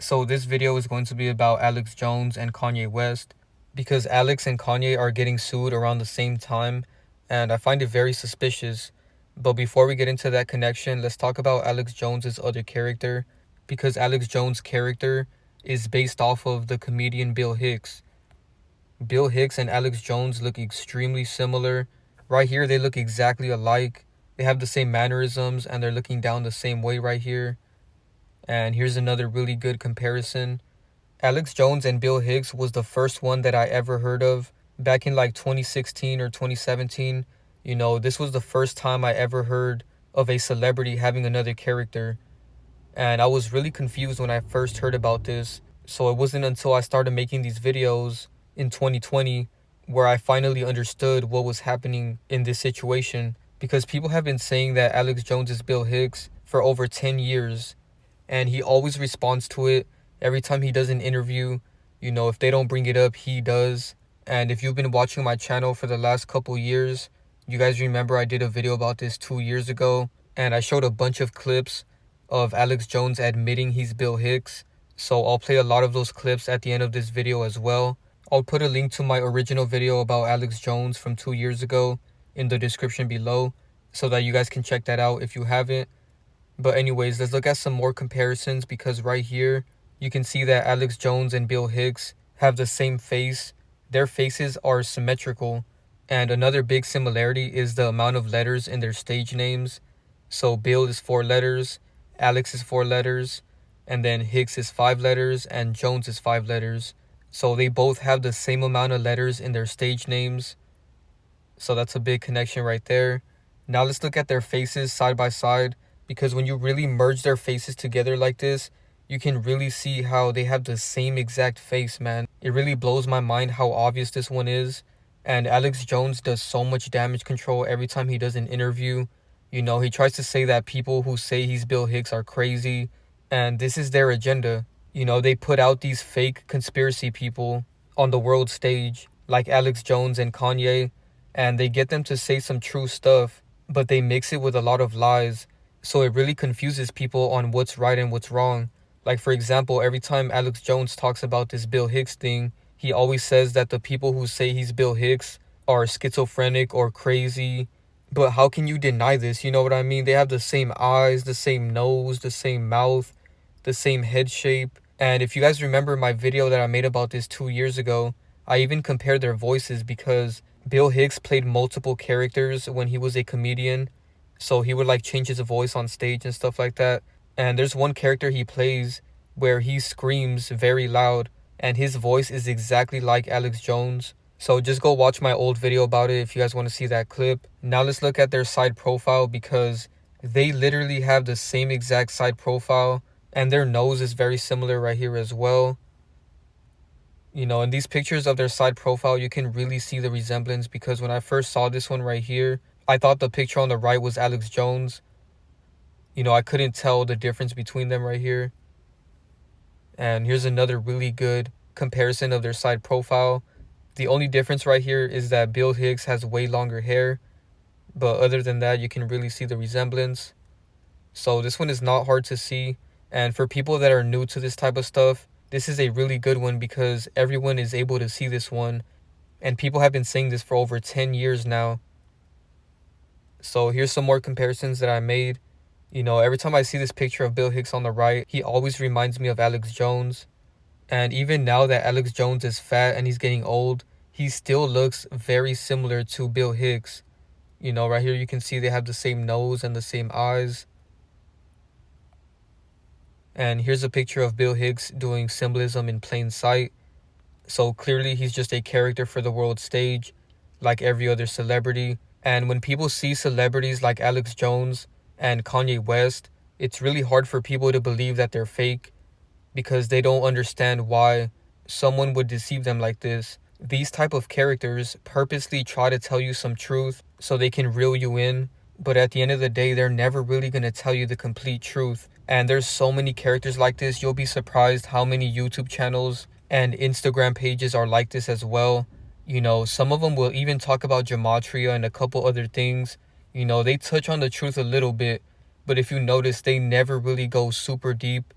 So this video is going to be about Alex Jones and Kanye West, because Alex and Kanye are getting sued around the same time, and I find it very suspicious. But before we get into that connection, let's talk about Alex Jones's other character, because Alex Jones' character is based off of the comedian Bill Hicks. Bill Hicks and Alex Jones look extremely similar. Right here, they look exactly alike. They have the same mannerisms, and they're looking down the same way right here. And here's another really good comparison. Alex Jones and Bill Hicks was the first one that I ever heard of back in like 2016 or 2017. This was the first time I ever heard of a celebrity having another character. And I was really confused when I first heard about this. So it wasn't until I started making these videos in 2020 where I finally understood what was happening in this situation. Because people have been saying that Alex Jones is Bill Hicks for over 10 years. And he always responds to it every time he does an interview. If they don't bring it up, he does. And if you've been watching my channel for the last couple years, you guys remember I did a video about this 2 years ago. And I showed a bunch of clips of Alex Jones admitting he's Bill Hicks. So I'll play a lot of those clips at the end of this video as well. I'll put a link to my original video about Alex Jones from 2 years ago in the description below, so that you guys can check that out if you haven't. But anyways, let's look at some more comparisons, because right here, you can see that Alex Jones and Bill Hicks have the same face. Their faces are symmetrical. And another big similarity is the amount of letters in their stage names. So Bill is 4 letters, Alex is 4 letters, and then Hicks is 5 letters, and Jones is 5 letters. So they both have the same amount of letters in their stage names. So that's a big connection right there. Now let's look at their faces side by side, because when you really merge their faces together like this, you can really see how they have the same exact face, man. It really blows my mind how obvious this one is. And Alex Jones does so much damage control every time he does an interview. He tries to say that people who say he's Bill Hicks are crazy, and this is their agenda. They put out these fake conspiracy people on the world stage, like Alex Jones and Kanye, and they get them to say some true stuff, but they mix it with a lot of lies. So it really confuses people on what's right and what's wrong. Like, for example, every time Alex Jones talks about this Bill Hicks thing, he always says that the people who say he's Bill Hicks are schizophrenic or crazy. But how can you deny this? You know what I mean? They have the same eyes, the same nose, the same mouth, the same head shape. And if you guys remember my video that I made about this 2 years ago, I even compared their voices, because Bill Hicks played multiple characters when he was a comedian. So he would change his voice on stage and stuff like that. And there's one character he plays where he screams very loud, and his voice is exactly like Alex Jones. So just go watch my old video about it if you guys want to see that clip. Now let's look at their side profile, because they literally have the same exact side profile, and their nose is very similar right here as well. In these pictures of their side profile, you can really see the resemblance, because when I first saw this one right here, I thought the picture on the right was Alex Jones. I couldn't tell the difference between them right here. And here's another really good comparison of their side profile. The only difference right here is that Bill Hicks has way longer hair. But other than that, you can really see the resemblance. So this one is not hard to see. And for people that are new to this type of stuff, this is a really good one, because everyone is able to see this one. And people have been saying this for over 10 years now. So here's some more comparisons that I made. Every time I see this picture of Bill Hicks on the right, he always reminds me of Alex Jones. And even now that Alex Jones is fat and he's getting old, he still looks very similar to Bill Hicks. Right here you can see they have the same nose and the same eyes. And here's a picture of Bill Hicks doing symbolism in plain sight. So clearly he's just a character for the world stage, like every other celebrity. And when people see celebrities like Alex Jones and Kanye West, it's really hard for people to believe that they're fake, because they don't understand why someone would deceive them like this. These type of characters purposely try to tell you some truth so they can reel you in, but at the end of the day, they're never really going to tell you the complete truth. And there's so many characters like this, you'll be surprised how many YouTube channels and Instagram pages are like this as well. Some of them will even talk about gematria and a couple other things. They touch on the truth a little bit, but if you notice, they never really go super deep.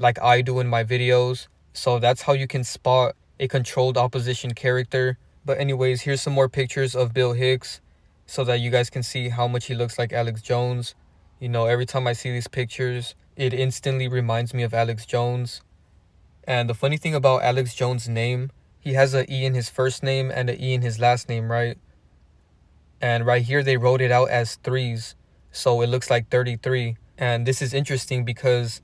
like I do in my videos. So that's how you can spot a controlled opposition character. But anyways, here's some more pictures of Bill Hicks so that you guys can see how much he looks like Alex Jones. You know, every time I see these pictures, it instantly reminds me of Alex Jones. And the funny thing about Alex Jones' name, he has an E in his first name and an E in his last name, right? And right here they wrote it out as threes, so it looks like 33. And this is interesting because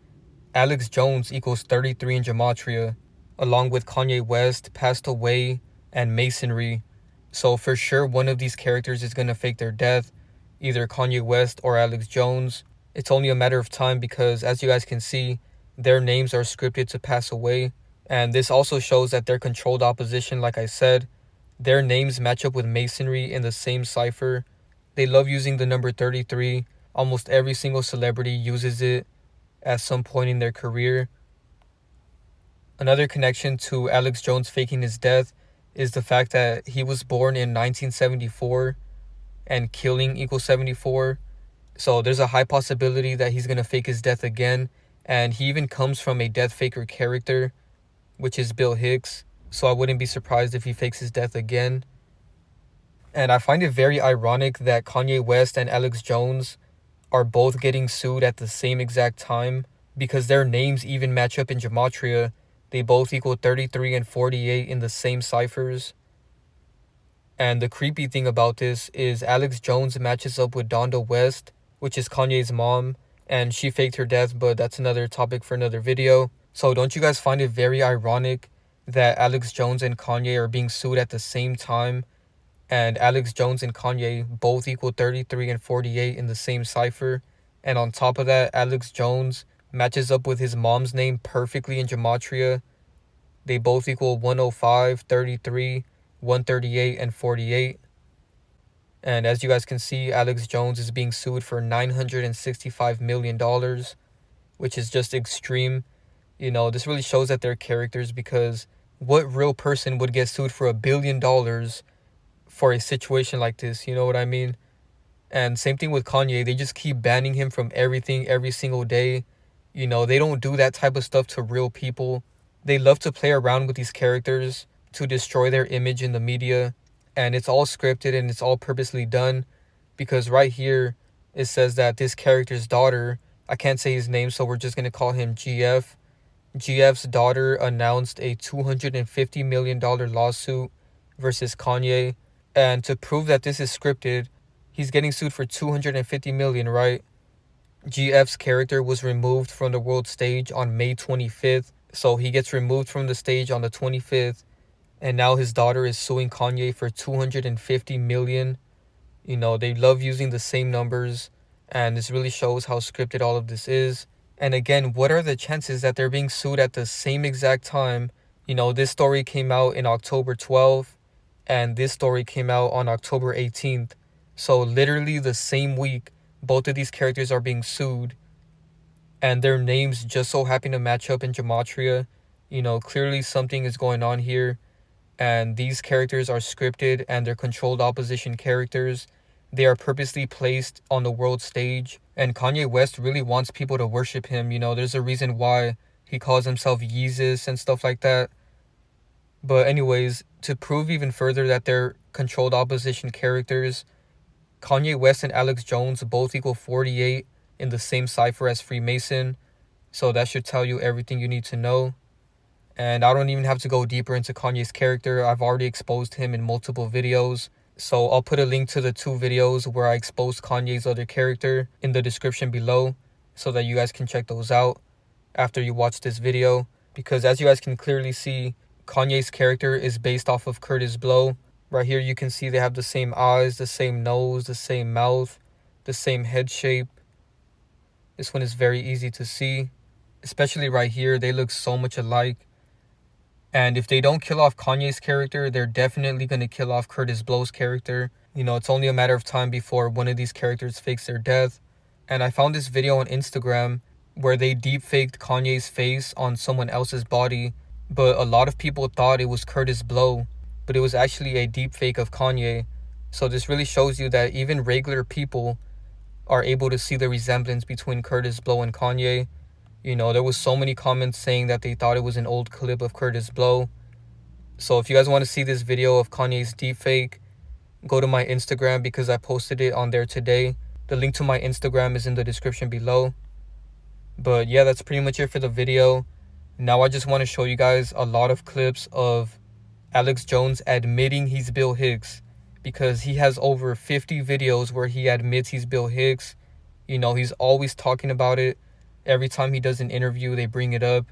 Alex Jones equals 33 in gematria, along with Kanye West, Passed Away, and Masonry. So for sure one of these characters is going to fake their death, either Kanye West or Alex Jones. It's only a matter of time because, as you guys can see, their names are scripted to pass away. And this also shows that they're controlled opposition, like I said. Their names match up with Masonry in the same cipher. They love using the number 33. Almost every single celebrity uses it at some point in their career. Another connection to Alex Jones faking his death is the fact that he was born in 1974 and killing equals 74. So there's a high possibility that he's going to fake his death again. And he even comes from a death faker character, which is Bill Hicks. So I wouldn't be surprised if he fakes his death again. And I find it very ironic that Kanye West and Alex Jones are both getting sued at the same exact time because their names even match up in gematria. They both equal 33 and 48 in the same ciphers. And the creepy thing about this is Alex Jones matches up with Donda West, which is Kanye's mom, and she faked her death, but that's another topic for another video. So don't you guys find it very ironic that Alex Jones and Kanye are being sued at the same time, and Alex Jones and Kanye both equal 33 and 48 in the same cipher? And on top of that, Alex Jones matches up with his mom's name perfectly in gematria. They both equal 105, 33, 138, and 48. And as you guys can see, Alex Jones is being sued for $965 million, which is just extreme. You know, this really shows that they're characters, because what real person would get sued for $1 billion for a situation like this? You know what I mean? And same thing with Kanye. They just keep banning him from everything every single day. You know, they don't do that type of stuff to real people. They love to play around with these characters to destroy their image in the media. And it's all scripted and it's all purposely done, because right here it says that this character's daughter, I can't say his name, so we're just going to call him GF. GF's daughter announced a $250 million lawsuit versus Kanye. And to prove that this is scripted, he's getting sued for $250 million, right? GF's character was removed from the world stage on May 25th. So he gets removed from the stage on the 25th. And now his daughter is suing Kanye for $250 million. You know, they love using the same numbers. And this really shows how scripted all of this is. And again, what are the chances that they're being sued at the same exact time? You know, this story came out in October 12th. And this story came out on October 18th. So literally the same week, both of these characters are being sued. And their names just so happen to match up in gematria. You know, clearly something is going on here. And these characters are scripted and they're controlled opposition characters. They are purposely placed on the world stage. And Kanye West really wants people to worship him. You know, there's a reason why he calls himself Yeezus and stuff like that. But anyways, to prove even further that they're controlled opposition characters, Kanye West and Alex Jones both equal 48 in the same cipher as Freemason. So that should tell you everything you need to know. And I don't even have to go deeper into Kanye's character. I've already exposed him in multiple videos. So I'll put a link to the 2 videos where I exposed Kanye's other character in the description below, so that you guys can check those out after you watch this video. Because as you guys can clearly see, Kanye's character is based off of Kurtis Blow. Right here you can see they have the same eyes, the same nose, the same mouth, the same head shape. This one is very easy to see. Especially right here, they look so much alike. And if they don't kill off Kanye's character, they're definitely going to kill off Kurtis Blow's character. You know, it's only a matter of time before one of these characters fakes their death. And I found this video on Instagram where they deep-faked Kanye's face on someone else's body. But a lot of people thought it was Kurtis Blow, but it was actually a deep-fake of Kanye. So this really shows you that even regular people are able to see the resemblance between Kurtis Blow and Kanye. You know, there was so many comments saying that they thought it was an old clip of Curtis Blow. So if you guys want to see this video of Kanye's deepfake, go to my Instagram because I posted it on there today. The link to my Instagram is in the description below. But yeah, that's pretty much it for the video. Now I just want to show you guys a lot of clips of Alex Jones admitting he's Bill Hicks, because he has over 50 videos where he admits he's Bill Hicks. You know, he's always talking about it. Every time he does an interview, they bring it up,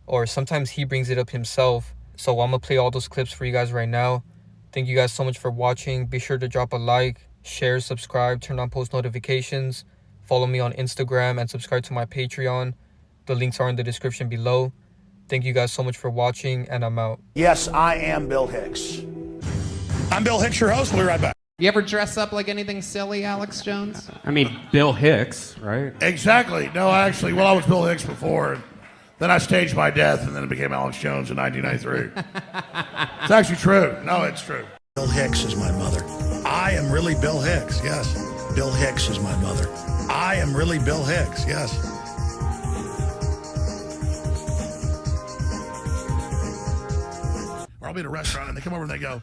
or sometimes he brings it up himself. So I'm gonna play all those clips for you guys right now. Thank you guys so much for watching. Be sure to drop a like, share, subscribe, turn on post notifications, follow me on Instagram, and subscribe to my Patreon. The links are in the description below. Thank you guys so much for watching, and I'm out. Yes, I am Bill Hicks. I'm Bill Hicks, your host. We'll be right back. You ever dress up like anything silly, Alex Jones? I mean, Bill Hicks, right? Exactly. No, actually, well, I was Bill Hicks before. Then I staged my death, and then it became Alex Jones in 1993. It's actually true. No, it's true. Bill Hicks is my mother. I am really Bill Hicks, yes. Bill Hicks is my mother. I am really Bill Hicks, yes. Or I'll be at a restaurant, and they come over and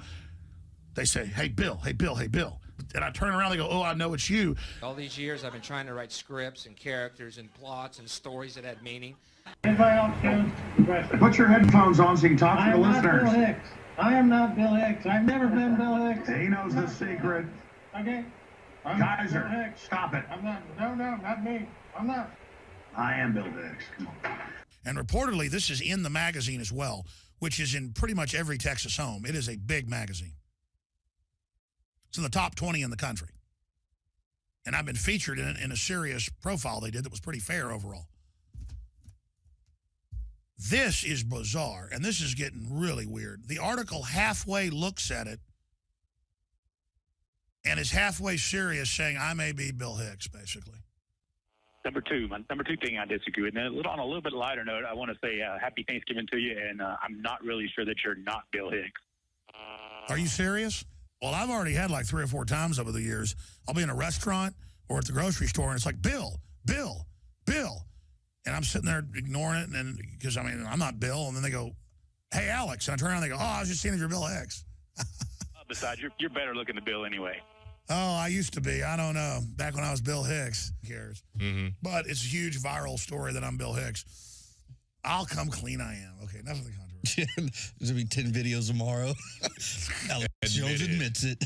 they say, hey, Bill, hey, Bill, hey, Bill. And I turn around, they go, oh, I know it's you. All these years, I've been trying to write scripts and characters and plots and stories that had meaning. Put your headphones on so you can talk to the listeners. Bill Hicks. I am not Bill Hicks. I've never been Bill Hicks. He knows the secret. Okay. I'm Kaiser, Bill Hicks. stop it. I'm not. No, not me. I'm not. I am Bill Hicks. Come on. And reportedly, this is in the magazine as well, which is in pretty much every Texas home. It is a big magazine. It's in the top 20 in the country. And I've been featured in it in a serious profile they did that was pretty fair overall. This is bizarre, and this is getting really weird. The article halfway looks at it and is halfway serious, saying, I may be Bill Hicks, basically. Number two thing I disagree with. And on a little bit lighter note, I want to say happy Thanksgiving to you, and I'm not really sure that you're not Bill Hicks. Are you serious? Well, I've already had like 3 or 4 times over the years. I'll be in a restaurant or at the grocery store, and it's like, Bill. And I'm sitting there ignoring it, and because, I mean, I'm not Bill. And then they go, hey, Alex. And I turn around and they go, oh, I was just seeing if you're Bill Hicks. Besides, you're better looking than Bill anyway. Oh, I used to be. I don't know. Back when I was Bill Hicks. Who cares? Mm-hmm. But it's a huge viral story that I'm Bill Hicks. I'll come clean I am. Okay, enough of the controversy. There's going to be 10 videos tomorrow. Alex Jones admits it.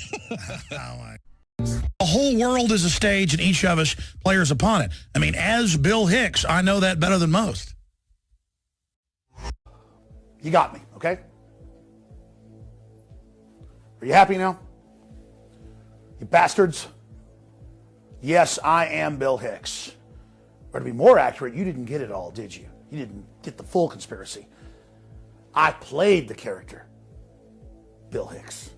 Oh, my. The whole world is a stage, and each of us players upon it. I mean, as Bill Hicks, I know that better than most. You got me, okay? Are you happy now? You bastards? Yes, I am Bill Hicks. Or to be more accurate, you didn't get it all, did you? You didn't get the full conspiracy. I played the character, Bill Hicks,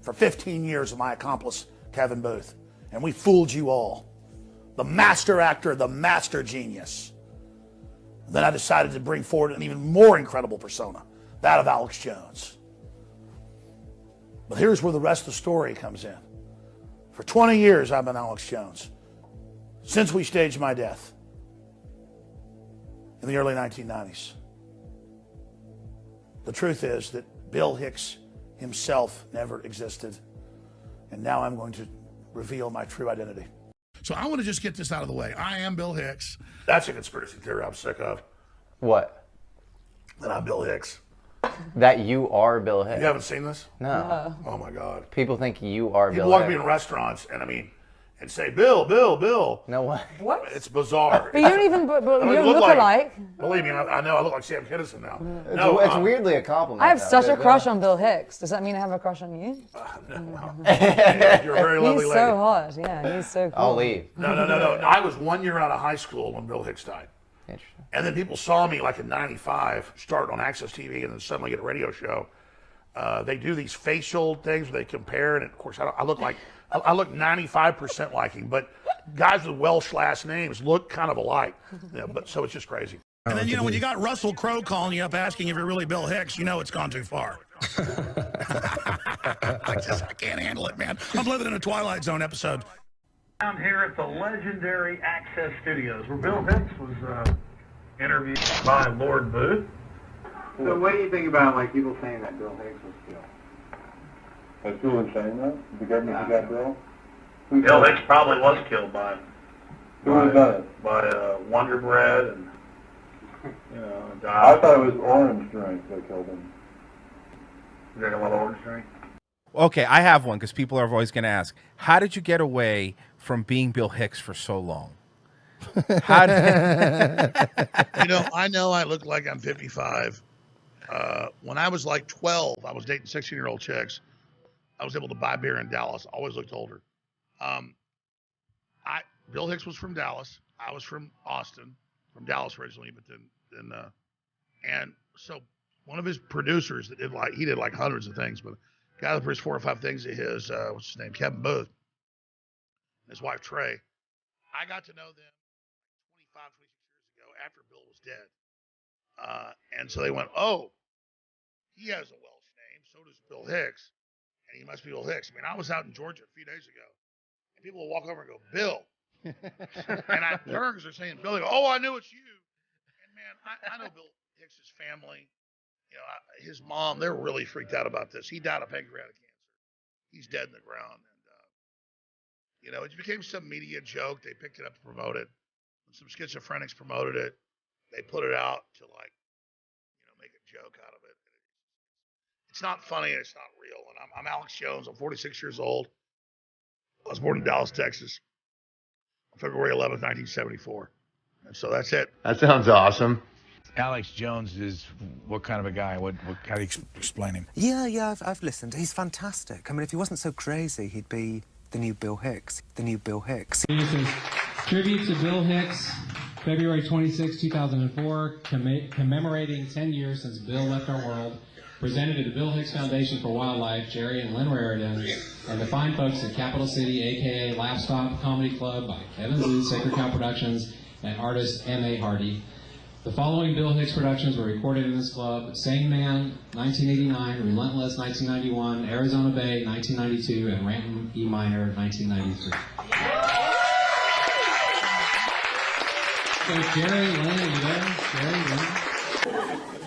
for 15 years with my accomplice, Kevin Booth. And we fooled you all. The master actor, the master genius. And then I decided to bring forward an even more incredible persona, that of Alex Jones. But here's where the rest of the story comes in. For 20 years, I've been Alex Jones, since we staged my death in the early 1990s. The truth is that Bill Hicks himself never existed, and now I'm going to reveal my true identity. So I want to just get this out of the way. I am Bill Hicks. That's a conspiracy theory I'm sick of. What? That I'm Bill Hicks. That you are Bill Hicks. You haven't seen this? No. Oh my God. People think you are Bill People walk Hicks. me in restaurants and say, Bill. No way. What? It's bizarre. But you don't even, but you don't look alike. Believe me, I know I look like Sam Kinison now. It's weirdly a compliment. I have such a crush on Bill Hicks. Does that mean I have a crush on you? No. You're a very lovely He's lady. so hot. Yeah, he's so cool. I'll leave. No. I was 1 year out of high school when Bill Hicks died. Interesting. And then people saw me like in 95, start on Access TV, and then suddenly get a radio show. They do these facial things where they compare, and of course I look 95% like him, but guys with Welsh last names look kind of alike. Yeah, but so it's just crazy. And then, when you got Russell Crowe calling you up asking if you're really Bill Hicks, it's gone too far. I can't handle it, man. I'm living in a Twilight Zone episode. Down here at the legendary Access Studios, where Bill Hicks was interviewed by Lord Booth. So what do you think about like people saying that Bill Hicks was killed? Has people been saying that? The government got Bill? Bill Hicks probably was killed by. Who was that? By Wonder Bread and I thought it was orange drink that killed him. You drink a lot of orange drink? Okay, I have one because people are always going to ask, how did you get away from being Bill Hicks for so long? How did... I know I look like I'm 55. When I was like 12, I was dating 16-year-old chicks. I was able to buy beer in Dallas. Always looked older. Bill Hicks was from Dallas. I was from Austin, from Dallas originally, but then and so one of his producers that he did like hundreds of things, but a guy that produced 4 or 5 things of his, what's his name, Kevin Booth, and his wife Trey. I got to know them 25, 26 years ago after Bill was dead. And so they went, oh, he has a Welsh name, so does Bill Hicks, and he must be Bill Hicks. I mean, I was out in Georgia a few days ago, and people will walk over and go, Bill. And I turn because they're saying Bill. They go, oh, I knew it's you. And man, I know Bill Hicks' family. His mom. They're really freaked out about this. He died of pancreatic cancer. He's dead in the ground, and it became some media joke. They picked it up to promote it. Some schizophrenics promoted it. They put it out to make a joke out of it. It's not funny and it's not real. And I'm Alex Jones. I'm 46 years old. I was born in Dallas, Texas. February 11th, 1974. And so that's it. That sounds awesome. Alex Jones is what kind of a guy? How do you explain him? Yeah, I've listened. He's fantastic. I mean, if he wasn't so crazy, he'd be the new Bill Hicks. The new Bill Hicks. This is tribute to Bill Hicks, February 26, 2004, commemorating 10 years since Bill left our world. Presented to the Bill Hicks Foundation for Wildlife, Jerry and Lynn Raridan, and the fine folks at Capital City, a.k.a. Laugh Stop Comedy Club by Kevin Zoo, Sacred Cow Productions, and artist M.A. Hardy. The following Bill Hicks productions were recorded in this club: Sane Man, 1989, Relentless, 1991, Arizona Bay, 1992, and Ranton E. Minor, 1993. So Jerry, Lynn, are you there? Jerry, Lynn?